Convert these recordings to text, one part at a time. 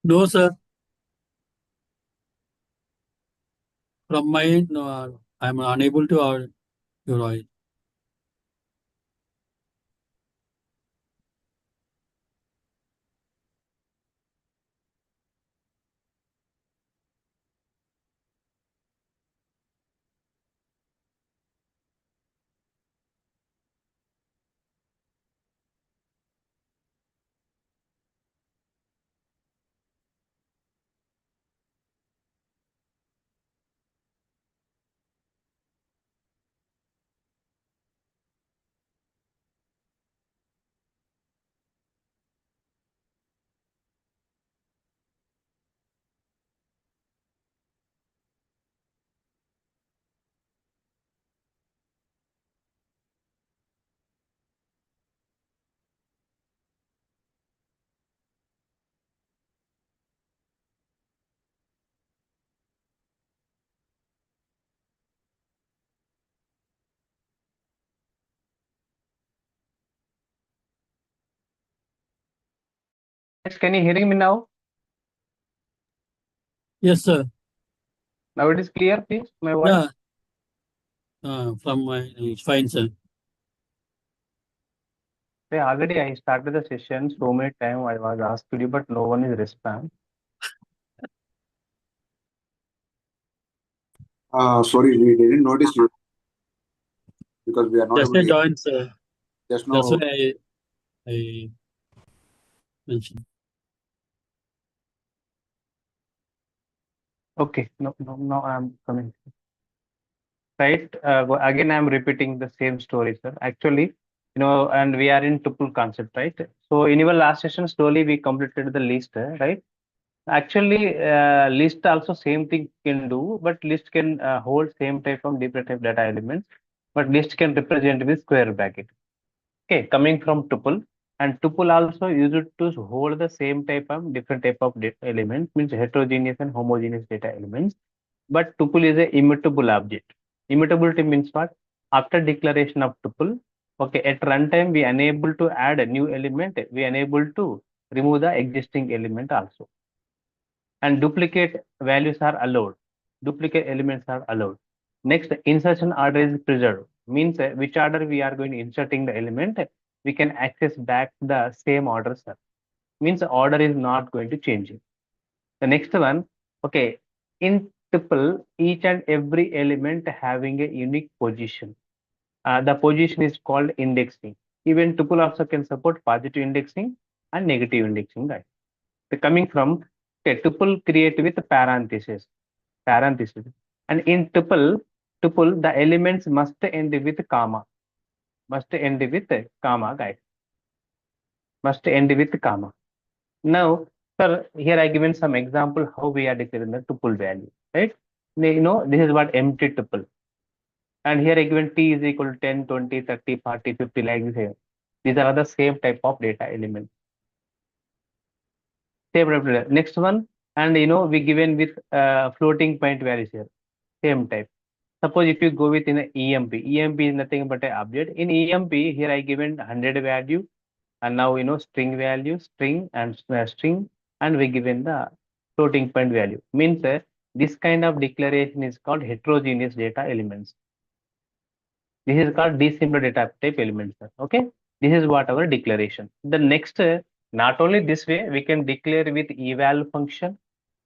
No, sir. From my end, no, I'm unable to your voice. Yes, can you hearing me now? Yes, sir. Now it is clear, please, my voice. Yeah, from my it's fine, sir. Already I started the session so many times I was asked you, but no one is respond. Sorry, we didn't notice you because we are not Just able a to hear. join, sir. Just That's now. why I mentioned. Okay, no, I'm coming. Right. Again, I'm repeating the same story, sir. Actually, and we are in tuple concept, right? So in your last session, slowly we completed the list, right? Actually, list also same thing can do, but list can hold same type of different type data elements, but list can represent with square bracket. Okay, coming from tuple, and tuple also used to hold the same type of different type of elements, means heterogeneous and homogeneous data elements. But tuple is a immutable object. Immutability means what? After declaration of tuple, okay, at runtime we unable to add a new element, we unable to remove the existing element also. And duplicate values are allowed. Duplicate elements are allowed. Next, insertion order is preserved. Means which order we are going to inserting the element, we can access back the same order, sir. Means the order is not going to change. The next one, okay, in tuple, each and every element having a unique position. The position is called indexing. Even tuple also can support positive indexing and negative indexing, right? So coming from a tuple create with parenthesis, and in tuple the elements must end with comma, must end with comma, guys, must end with comma. Now, sir, here I given some example how we are declaring the tuple value, right? This is what empty tuple. And here I given t is equal to 10, 20, 30, 40, 50, like this here. These are the same type of data elements. Same type of data. Next one, and we given with floating point values here. Same type. Suppose if you go with in a EMP is nothing but a object. In EMP, here I given 100 value, and now string value, string and string, and we given the floating point value. Means this kind of declaration is called heterogeneous data elements. This is called dissimilar data type elements. Okay, this is what our declaration. The next, not only this way, we can declare with eval function,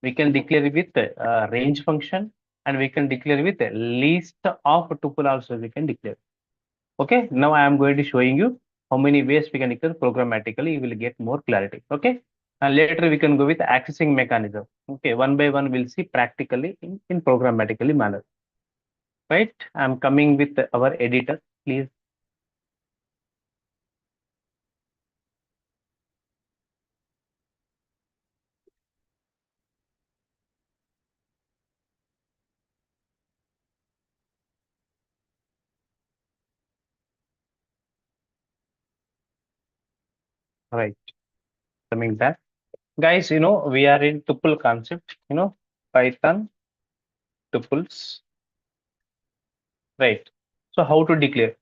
we can declare with range function, and we can declare with a list of tuple also we can declare. Okay, now I am going to showing you how many ways we can declare programmatically. You will get more clarity. Okay, and later we can go with accessing mechanism. Okay, one by one we'll see practically in programmatically manner. Right, I'm coming with our editor, please. Right, coming back. Guys, we are in tuple concept, Python tuples, right? So how to declare?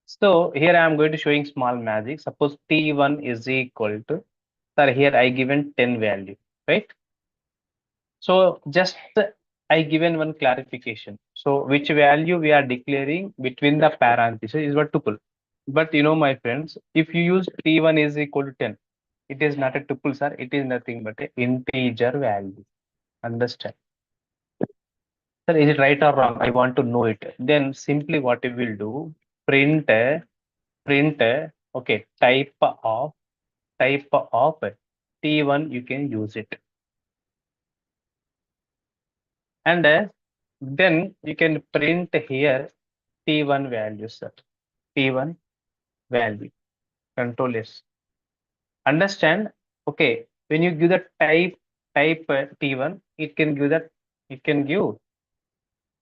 So here I am going to showing small magic. Suppose T1 is equal to, sir, here I given 10 value, right? So just I given one clarification. So which value we are declaring between the parentheses is what tuple. But my friends, if you use T1 is equal to 10, it is not a tuple, sir. It is nothing but a integer value. Understand? Sir, is it right or wrong? I want to know it. Then simply what we will do, print, print, okay, type of T1, you can use it. And then you can print here T1 value, sir. T1 value, control S. Understand? Okay, when you give the type T1, it can give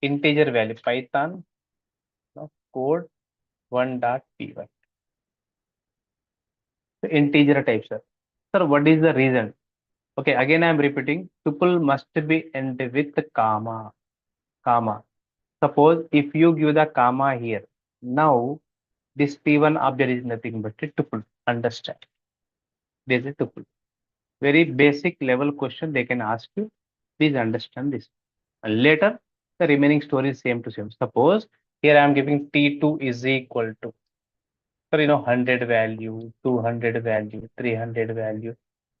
integer value, Python code 1.py. So integer type, sir. Sir, what is the reason? Okay, again I am repeating, tuple must be end with comma, comma. Suppose if you give the comma here, now this P1 object is nothing but a tuple. Understand? This is a tuple. Very basic level question they can ask you. Please understand this. And later, the remaining story is same to same. Suppose here I am giving T2 is equal to, so 100 value, 200 value, 300 value,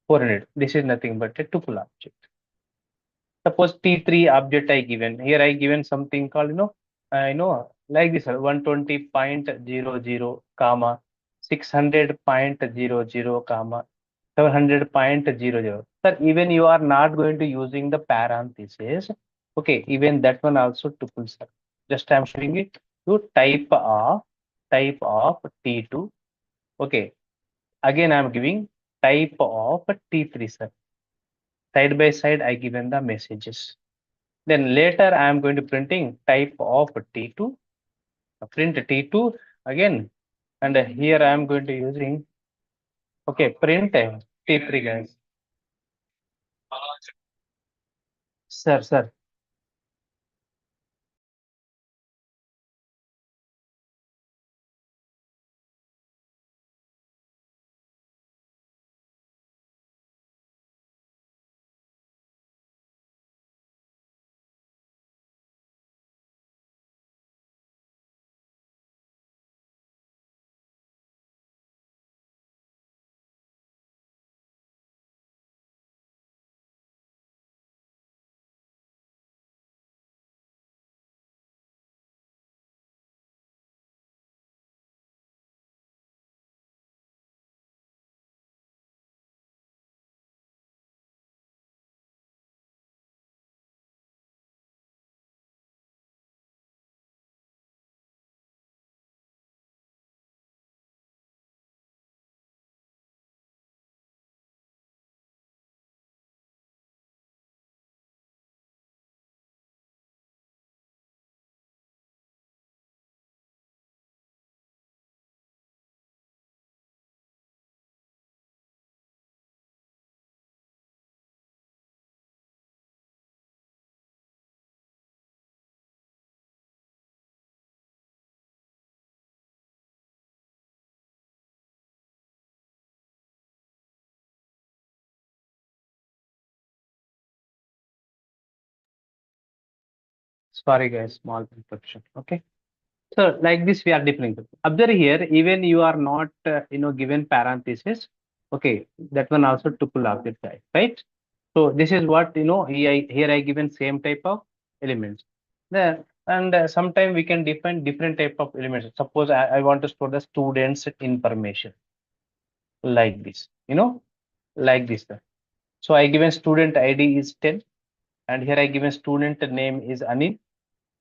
400. This is nothing but a tuple object. Suppose T3 object I given. Here I given something called, like this 120.00, comma, 600.00, comma, 700.00. Sir, even you are not going to using the parentheses. Okay, even that one also tuple, sir. Just I am showing it to type of T2. Okay, again I am giving type of T3, sir. Side by side I given the messages. Then later I am going to printing type of T2, print T2 again, and here I am going to using, okay, print T3, guys. Sir. Sorry guys, small interruption. Okay. So like this we are defining. Observe here, even you are not given parenthesis. Okay, that one also tuple object type, right? So this is what here I given same type of elements. Then and sometime we can define different type of elements. Suppose I want to store the students information like this, like this. So I given student ID is 10, and here I given student name is Anil.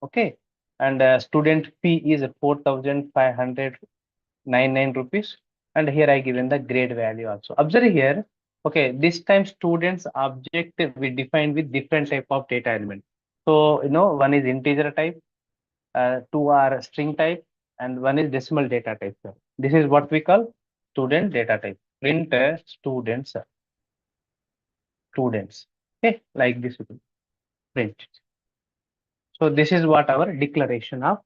Okay, and student fee is 4,599 rupees, and here I given the grade value also. Observe here. Okay, this time students object we define with different type of data element. So one is integer type, two are string type, and one is decimal data type. Sir. This is what we call student data type. Print students. Okay, like this we will print. So this is what our declaration of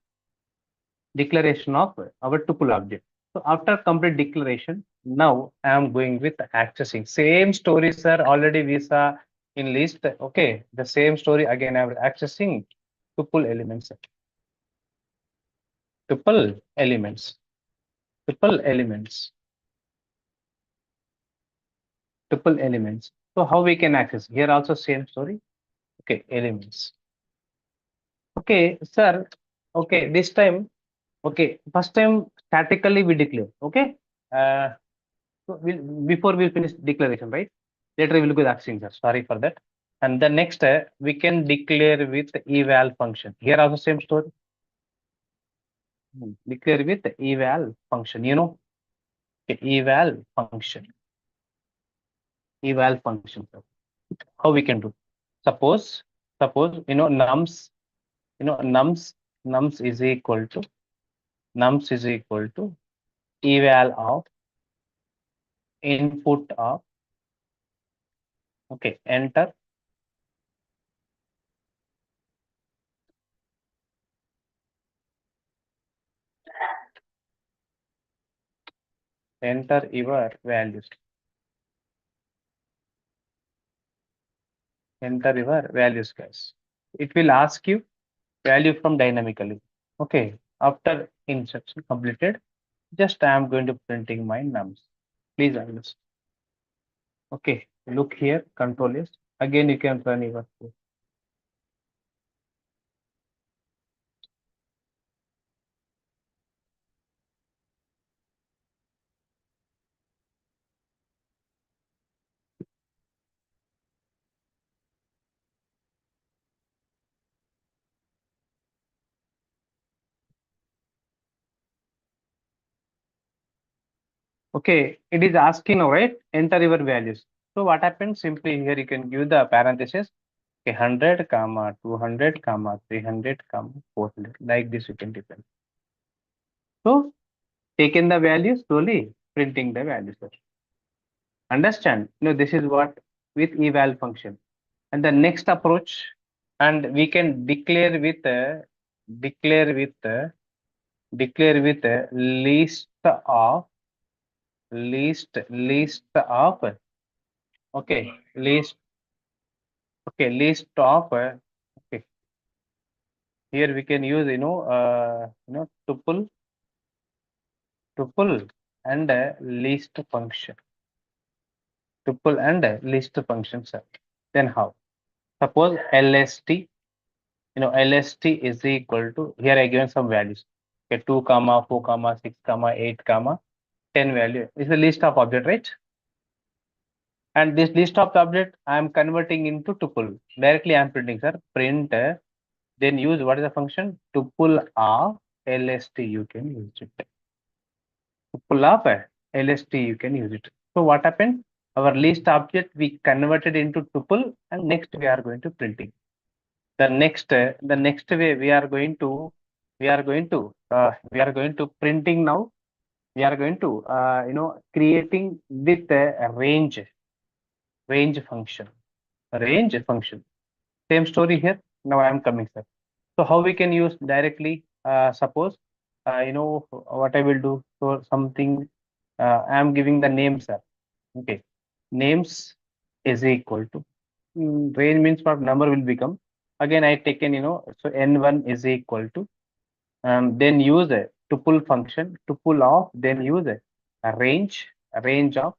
our tuple object. So after complete declaration, now I am going with accessing. Same story, sir. Already we saw in list. Okay, the same story again. I am accessing tuple elements. Tuple elements. Tuple elements. Tuple elements. So how we can access? Here also same story. Okay, elements. Okay, sir. Okay, this time. Okay, first time statically we declare. Okay. Uh, So before we finish declaration, right? Later we will go with accessing, sir. Sorry for that. And the next we can declare with eval function. Here also same story. Declare with eval function. Okay, eval function. Sir. How we can do? Suppose, nums, nums is equal to eval of input of. Okay, enter your values. Enter your values, guys. It will ask you value from dynamically. Okay, after instruction completed, just I am going to printing my nums. Please understand. Okay, look here, control is again you can run your code. Okay, it is asking now, right? Enter your values. So what happens? Simply here you can give the parenthesis, okay, 100, comma 200, comma 300, comma 400. Like this you can define. So taking the value, slowly printing the values. Understand? This is what with eval function. And the next approach, and we can declare with list of okay list of okay, here we can use tuple and list function, tuple and list function, sir. Then how? Suppose lst, lst is equal to, here I given some values. Okay, 2 comma 4 comma 6 comma 8 comma 10 value is the list of object, right? And this list of object I am converting into tuple. Directly I am printing, sir. Print, then use what is the function? Tuple of lst you can use it. Tuple of lst you can use it. So what happened? Our list object we converted into tuple, and next we are going to printing. The next way we are going to printing now. We are going to creating with a range function. Range function. Same story here. Now I am coming, sir. So how we can use directly? Suppose what I will do. So something I am giving the name, sir. Okay, names is equal to range means what number will become. Again, I taken so n1 is equal to then use a tuple function, tuple of, then use a range of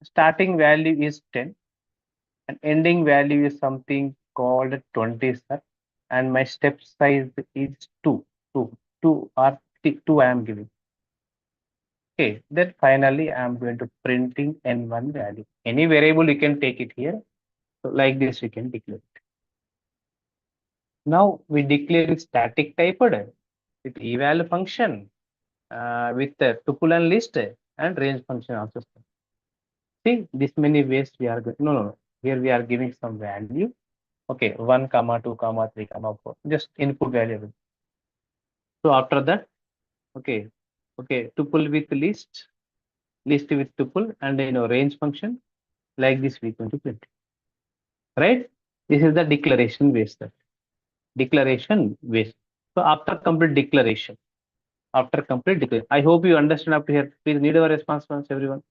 starting value is 10 and ending value is something called 20, sir. and my step size is 2, 2, 2 or 2 I am giving. Okay, then finally I am going to printing n1 value. Any variable you can take it here. So like this we can declare it. Now we declare it static typed with eval function, with the tuple and list and range function also. See, this many ways we are going. No. Here we are giving some value. Okay, 1, comma 2, comma 3, comma 4. Just input variable. So after that, okay, tuple with list with tuple, and range function. Like this we going to print. Right? This is the declaration base. Declaration base. So after complete declaration, I hope you understand up to here. Please need our response once, everyone.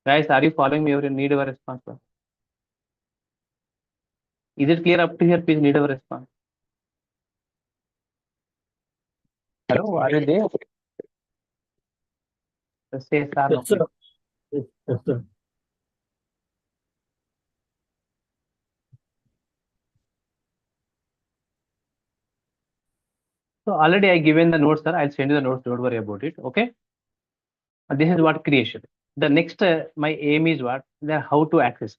Guys, are you following me? Or need our response once? Is it clear up to here? Please need our response. Hello, are you there? Say sir, no, Yes, sir. please. Yes, sir. So already I given the notes, sir. I'll send you the notes. Don't worry about it. Okay. And this is what creation. The next, my aim is what? The how to access.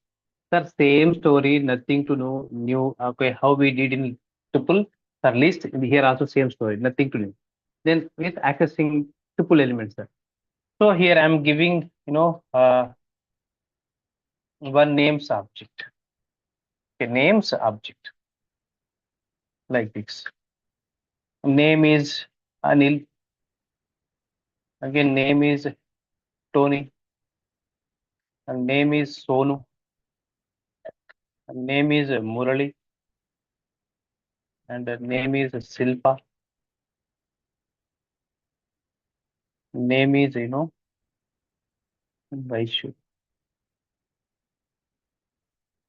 Sir, same story, nothing to know new. Okay, how we did in tuple, sir, list. Here also same story, nothing to new. Then with accessing tuple elements, sir. So here I'm giving, one names object. Okay, names object like this. Name is Anil. Again, name is Tony. And name is Sonu. And name is Murali. And the name is Silpa. Name is, Vaishu.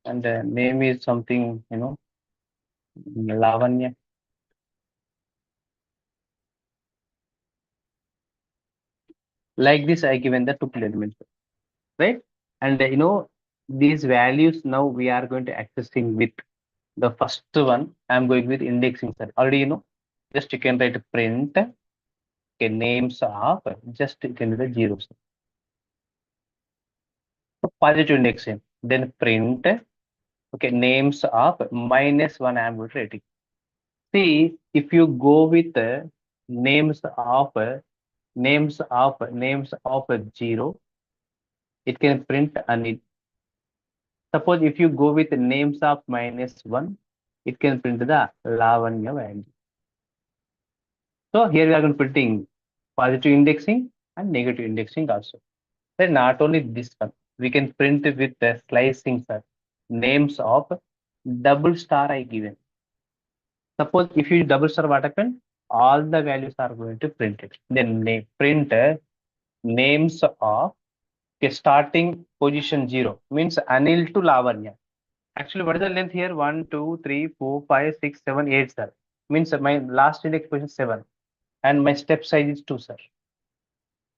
And the name is something, Lavanya. Like this, I given the tuple elements, right? And these values now we are going to accessing with the first one. I'm going with indexing, sir. Already just you can write print. Okay, names of just you can do the zeros. So positive indexing. Then print. Okay, names of -1. I'm going to write it. See, if you go with names of zero, it can print Anil. Suppose if you go with names of -1, it can print the Lavanya value. So here we are going to printing positive indexing and negative indexing also. Then not only this one, we can print it with the slicing, sir. Names of double star I given. Suppose if you double star, what happened? All the values are going to print it. Then print names of, okay, starting position 0 means Anil to Lavanya. Actually, what is the length here? 1, 2, 3, 4, 5, 6, 7, 8, sir. Means my last index position 7. And my step size is 2, sir.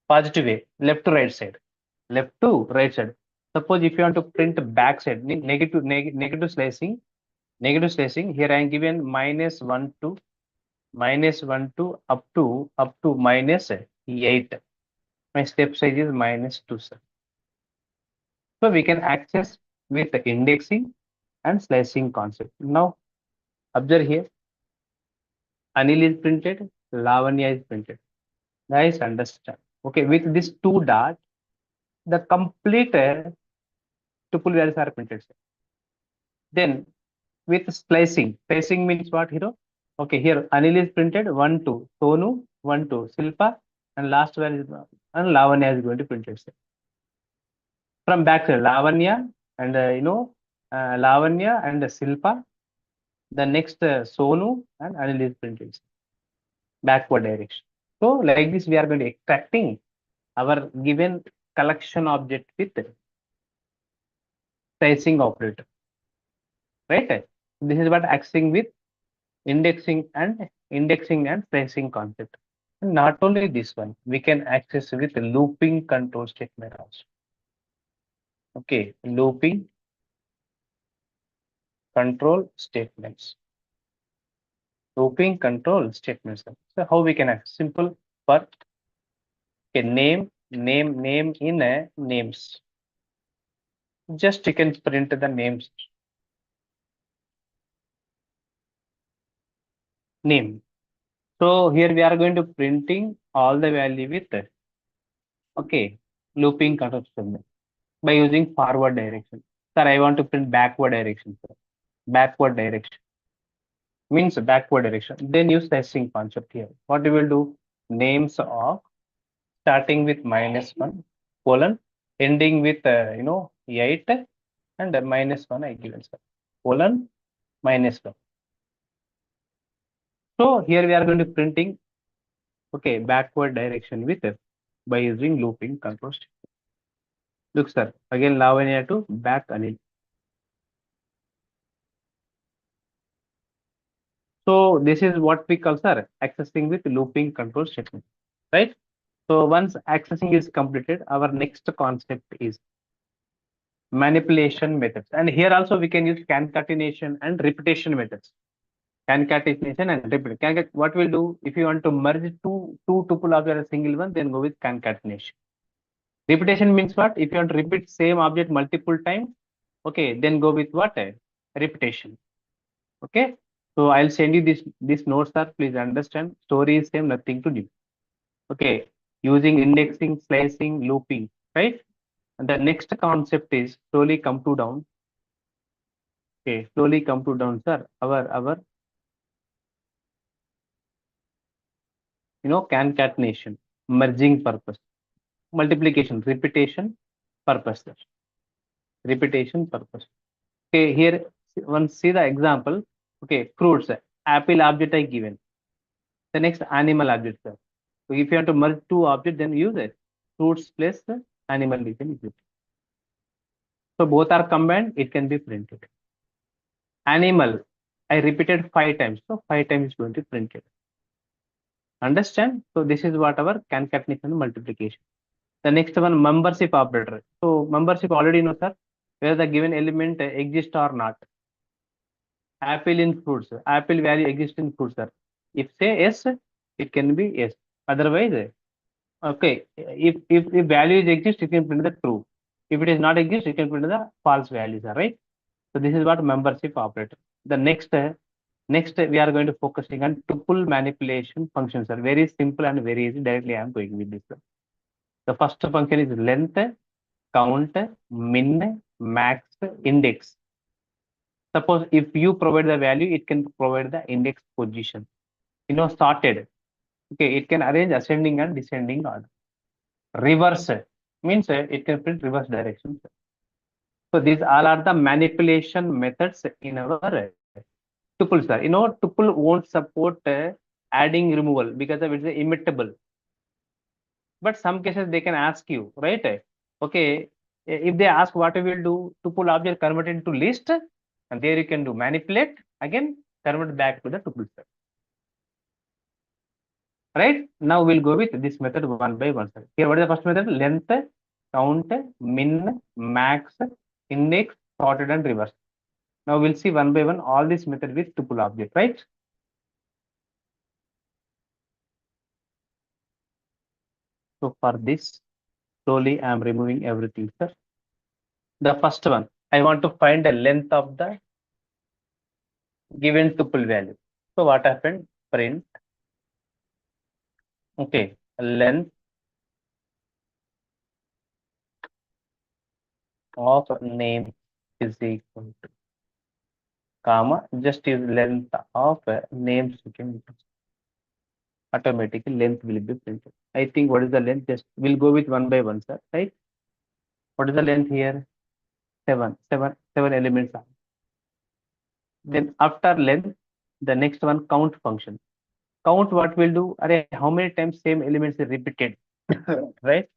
Positive way, left to right side. Left to right side. Suppose if you want to print back side, negative slicing, here I am given -1 to up to -8. My step size is -2, sir. So we can access with the indexing and slicing concept. Now observe here, Anil is printed, Lavanya is printed. Guys, understand. Okay, with this 2 dot, the complete tuple values are printed, sir. Then with splicing means what, hero? Okay, here Anil is printed 1, 2, Sonu 1, 2, Silpa, and last value is and Lavanya is going to print it, sir. From back side, Lavanya and Lavanya and Silpa. The next Sonu and Anil is printed backward direction. So like this, we are going to extracting our given collection object with slicing operator, right? This is what accessing with indexing and slicing concept. And not only this one, we can access with looping control statement also. Okay, looping control statements. Looping control statements. So how we can act? Simple for a name in a names. Just you can print the names. Name. So here we are going to printing all the value with okay looping control statement by using forward direction. Sir, I want to print backward direction. Sir. Backward direction means backward direction. Then use the string concept here. What we will do? Names of starting with -1 colon ending with 8 and -1 I given sir colon -1. So here we are going to printing okay backward direction with by using looping control. Look sir again Lavanya to back Anil. So this is what we call sir accessing with looping control statement, right? So once accessing is completed, our next concept is manipulation methods. And here also we can use concatenation and repetition methods. Concatenation and repetition. What we'll do if you want to merge two tuple object as a single one, then go with concatenation. Repetition means what? If you want to repeat same object multiple times, okay, then go with what? Repetition. Okay. So I'll send you this notes, sir. Please understand. Story is same, nothing to do. Okay. Using indexing, slicing, looping, right? And the next concept is slowly come to down. Okay, slowly come to down, sir. Our concatenation, merging purpose, multiplication, repetition purpose, sir. Repetition purpose. Okay, here once see the example. Okay, fruits, apple object I given. The next animal object, sir. So if you want to merge two objects, then use it. Fruits plus animal you can use it. So both are combined, it can be printed. Animal, I repeated 5 times. So 5 times is going to print it. Understand? So this is what our concatenation and multiplication. The next one, membership operator. So membership already know, sir, whether the given element exists or not. Apple in fruits. Apple value exists in fruits, sir. If say yes, it can be yes. Otherwise, okay. If values exist, you can print the true. If it is not exist, you can print the false values, right? So this is what membership operator. The next we are going to focusing on tuple manipulation functions are very simple and very easy. Directly I am going with this. The first function is length, count, min, max, index. Suppose if you provide the value, it can provide the index position. Sorted. Okay, it can arrange ascending and descending order. Reverse means it can print reverse direction. So these all are the manipulation methods in our tuple, sir. Tuple won't support adding removal because of it's immutable. But some cases they can ask you, right? Okay, if they ask what we will do, tuple object convert into list, and there you can do manipulate again, convert back to the tuple set. Right? Now we'll go with this method one by one. Sir. Here, what is the first method? Length, count, min, max, index, sorted, and reverse. Now we'll see one by one all this method with tuple object, right? So for this, slowly I am removing everything, sir. The first one, I want to find the length of the given tuple value. So what happened? Print, okay, length of name is equal to comma, just use length of names. You can automatically length will be printed. I think what is the length? Just we'll go with one by one, sir. Right? What is the length here? Seven elements are. Then after length, the next one count function. Count what we'll do? Array, how many times same elements is repeated? Right?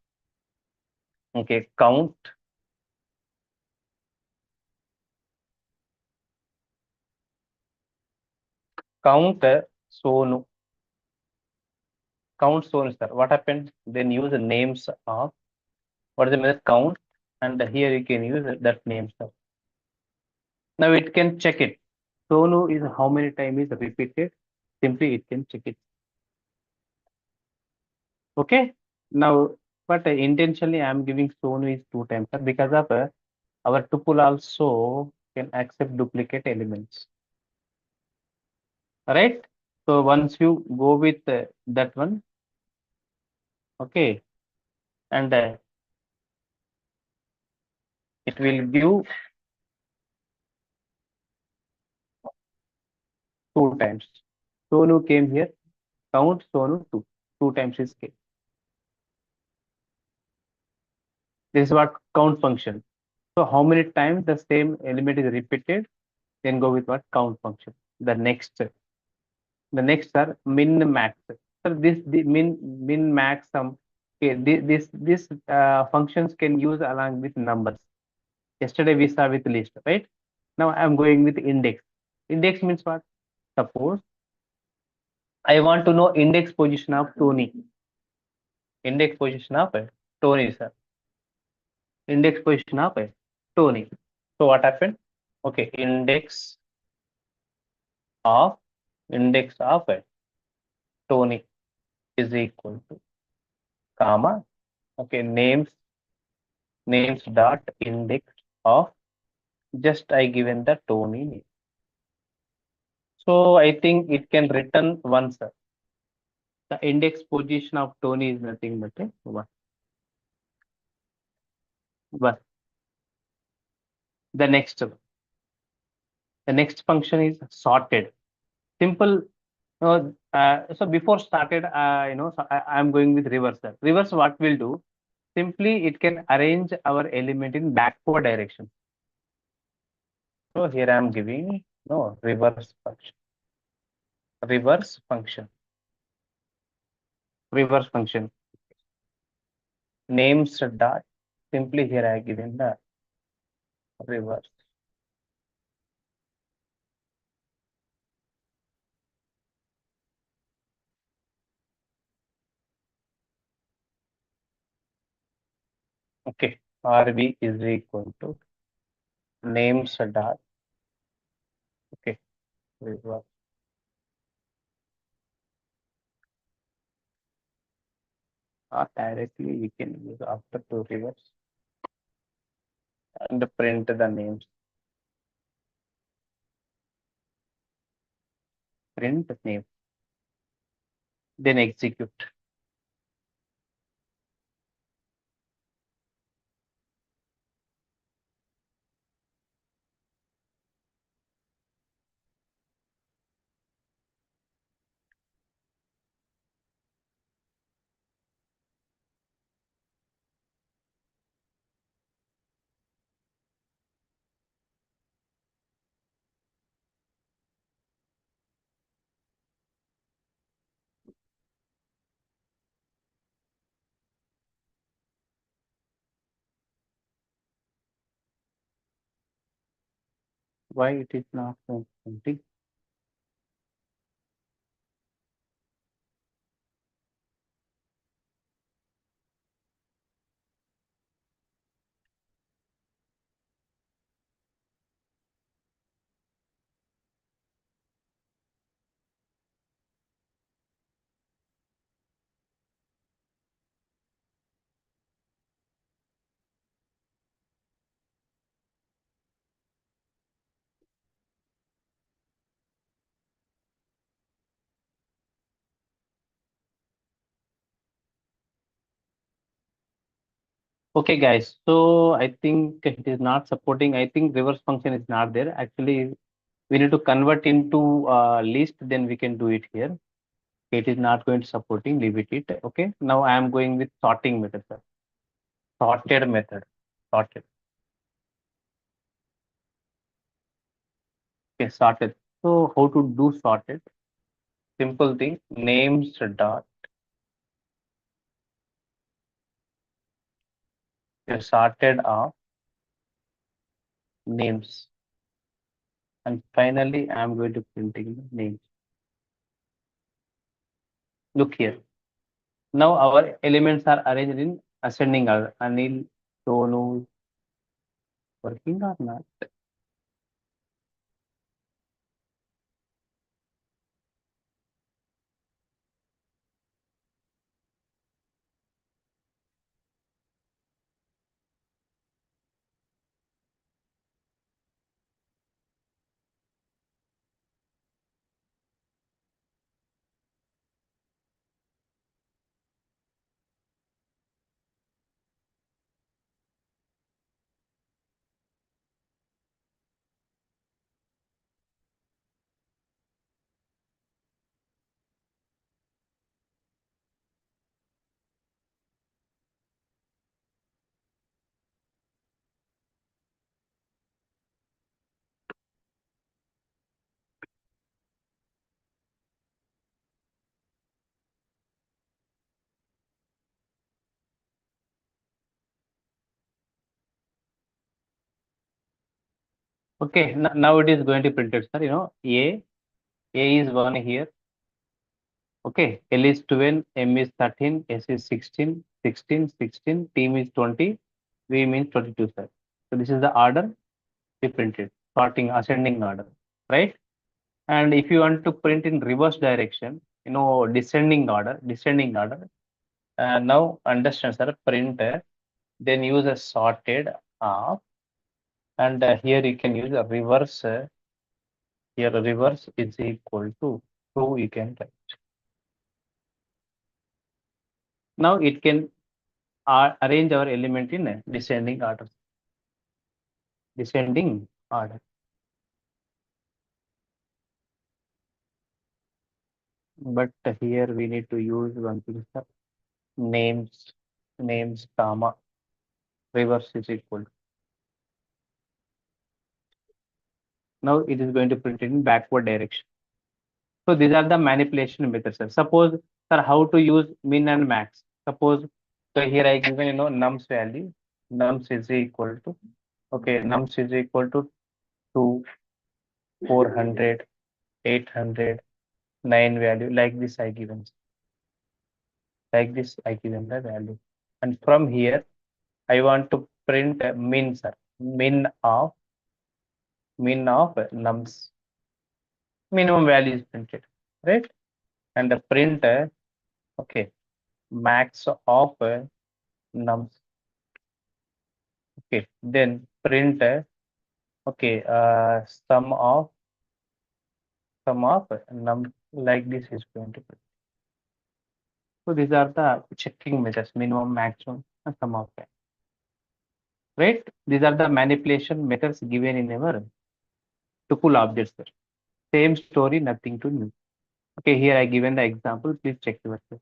Okay, count. Count Sonu. Count Sonu, sir. What happened? Then use the names of what is the method count, and here you can use that name, sir. Now it can check it. Sonu is how many times is repeated. Simply it can check it. Okay. Now, but intentionally I am giving Sonu is 2 times, sir, because of our tuple also can accept duplicate elements. Right? So once you go with that one, okay, and it will give 2 times. Sonu came here, count Sonu 2. 2 times is came. This is what count function. So how many times the same element is repeated, then go with what count function. The next are min max. So the min max sum. Okay, this functions can use along with numbers. Yesterday we saw with list, right? Now I'm going with index. Index means what? Suppose I want to know index position of Tony. Index position of Tony, sir. Index position of Tony. So what happened? Okay, of index of Tony is equal to comma. Okay, names dot index of just I given the Tony name. So I think it can return one, sir. The index position of Tony is nothing but a one. One. The next function is sorted. Simple. So before started, so I'm going with reversal. Reverse what will do? Simply it can arrange our element in backward direction. So here I'm giving no reverse function. Reverse function. Reverse function. Names dot. Simply here I given the reverse. Okay. RB is equal to names dot. Okay. Reverse. Or directly we can use after to reverse and print the names. Print name. Then execute. Why it is not printing? Okay, guys. So I think it is not supporting. I think reverse function is not there. Actually, we need to convert into list. Then we can do it here. It is not going to supporting. Leave it. Okay. Now I am going with sorting method, sir. Sorted method. Sorted. Okay, sorted. So how to do sorted? Simple thing. Names dot sorted of names. And finally, I am going to printing the names. Look here. Now our elements are arranged in ascending order. Anil, Sonu, working or not? Okay, now it is going to print it, sir. A is 1 here. Okay, L is 12, M is 13, S is 16, 16, 16, T means 20, V means 22, sir. So this is the order we printed, sorting, ascending order, right? And if you want to print in reverse direction, descending order. Now understand, sir, print, then use a sorted up, and here you can use a reverse. Here reverse is equal to 2, you can write. Now it can arrange our element in a descending order. Descending order. But here we need to use one thing, sir. Names, comma, reverse is equal. Now it is going to print in backward direction. So these are the manipulation methods, sir. Suppose, sir, how to use min and max. Suppose, so here I given, nums value. Nums is equal to, okay, nums is equal to 2, 400, 800, 9 value. Like this I given. Like this I given the value. And from here, I want to print min, sir. Min of nums. Minimum value is printed, right? And the printer, okay, max of nums. Okay, then print, okay, sum of num, like this is going to print. So these are the checking methods, minimum, maximum, and sum of them. Right? These are the manipulation methods given in our tuple objects. Sir. Same story, nothing to new. Okay, here I given the example. Please check yourself.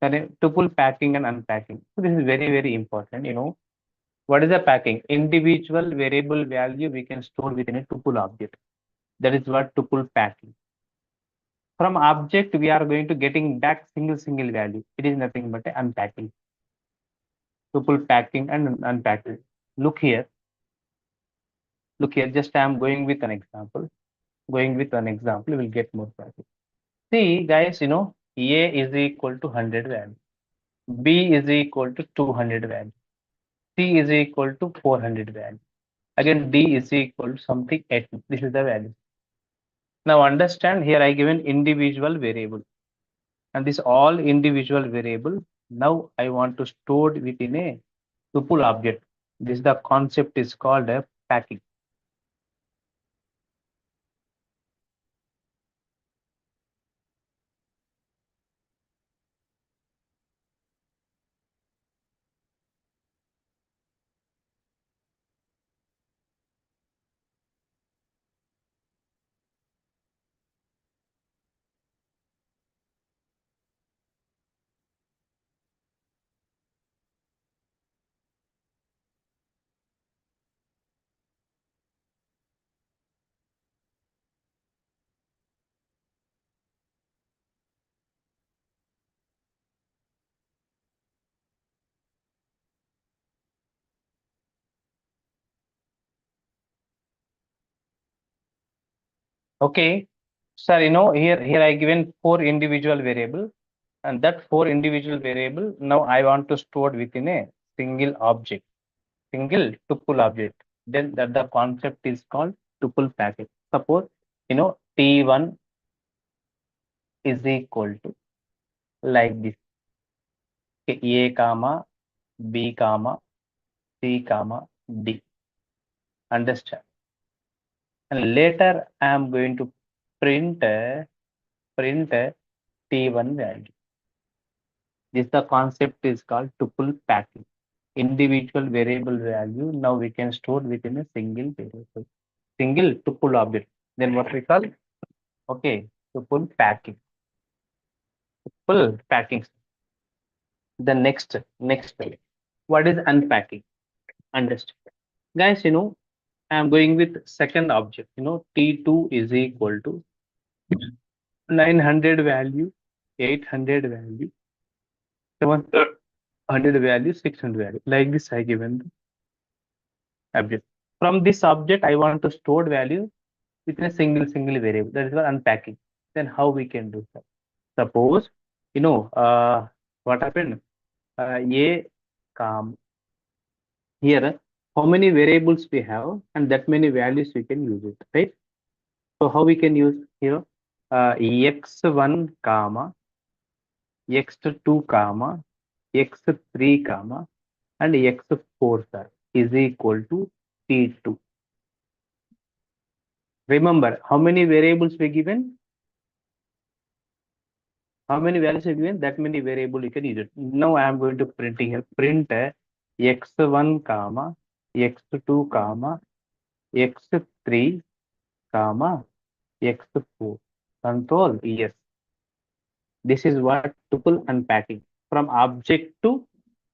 Then tuple packing and unpacking. So this is very, very important. What is the packing? Individual variable value we can store within a tuple object. That is what tuple packing. From object, we are going to getting back single value. It is nothing but unpacking. Tuple packing and unpacking. Look here. Just I am going with an example. We'll get more value. See, guys, A is equal to 100 value. B is equal to 200 value. C is equal to 400 value. Again, D is equal to something 8. This is the value. Now understand, here I given individual variable. And this all individual variable, now I want to store it within a tuple object. This the concept is called a packing. Okay, sir, here I given 4 individual variable, and that 4 individual variable, now I want to store within a single object, single tuple object. Then that the concept is called tuple package. Suppose, T1 is equal to like this. A comma, B comma, C comma, D. Understand? And later I am going to print T1 value. This the concept is called tuple packing. Individual variable value now we can store within a single variable, single tuple object. Then what we call? Okay, tuple packing. Tuple packing. The next, what is unpacking? Understand, guys. I am going with second object. T2 is equal to 900 value, 800 value, 700 value, 600 value. Like this, I given the object. From this object, I want to store value within a single variable. That is what unpacking. Then how we can do that? Suppose, what happened? A com here, how many variables we have, and that many values we can use it, right? So how we can use here? X1 comma x2 comma x3 comma and x4 sir is equal to t2. Remember how many variables we given? How many values are given? That many variable you can use it. Now I am going to printing here. Print x1 comma x2 comma x3 comma x4. Control yes. This is what tuple unpacking. From object to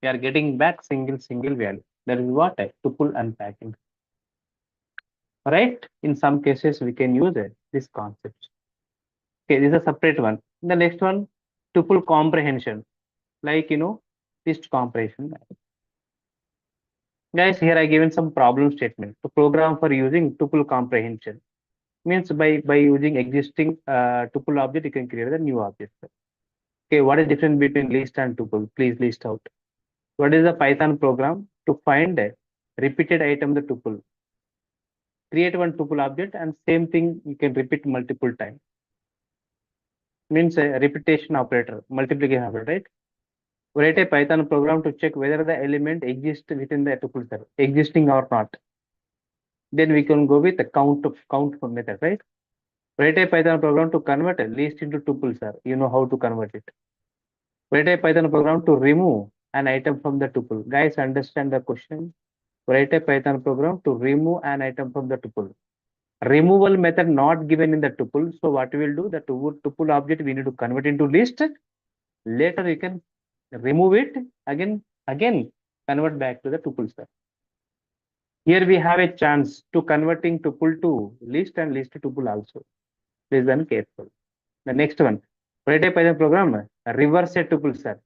we are getting back single value. That is what tuple unpacking. Right? In some cases we can use this concept. Okay, this is a separate one. The next one, tuple comprehension. Like list comprehension. Guys, here I given some problem statement to program for using tuple comprehension. Means by using existing tuple object, you can create a new object. Okay, what is difference between list and tuple? Please list out. What is the Python program to find a repeated item the tuple? Create one tuple object and same thing you can repeat multiple times. Means a repetition operator, multiplication operator, right? Write a Python program to check whether the element exists within the tuple set, existing or not. Then we can go with the count method, right? Write a Python program to convert a list into tuple, sir. You know how to convert it. Write a Python program to remove an item from the tuple. Guys, understand the question? Write a Python program to remove an item from the tuple. Removal method not given in the tuple. So what we will do, the tuple object we need to convert into list. Later you can remove it again convert back to the tuple, sir. Here we have a chance to converting tuple to list and list to tuple also. Please be careful. The next one, write a Python program, reverse a tuple, sir.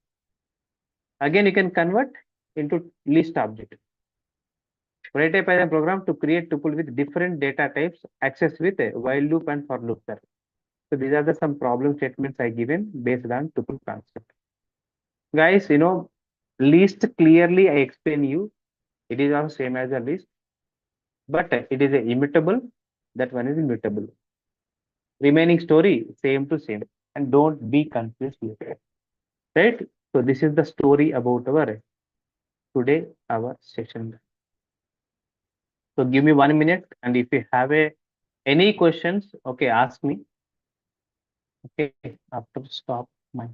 Again, you can convert into list object. Write a Python program to create tuple with different data types, access with a while loop and for loop, sir. So these are the some problem statements I given based on tuple concept. Guys, list clearly I explain you. It is also same as a list, but it is a immutable. That one is immutable. Remaining story same to same, and don't be confused here. Right? So this is the story about our session. So give me 1 minute, and if you have any questions, okay, ask me. Okay, after stop my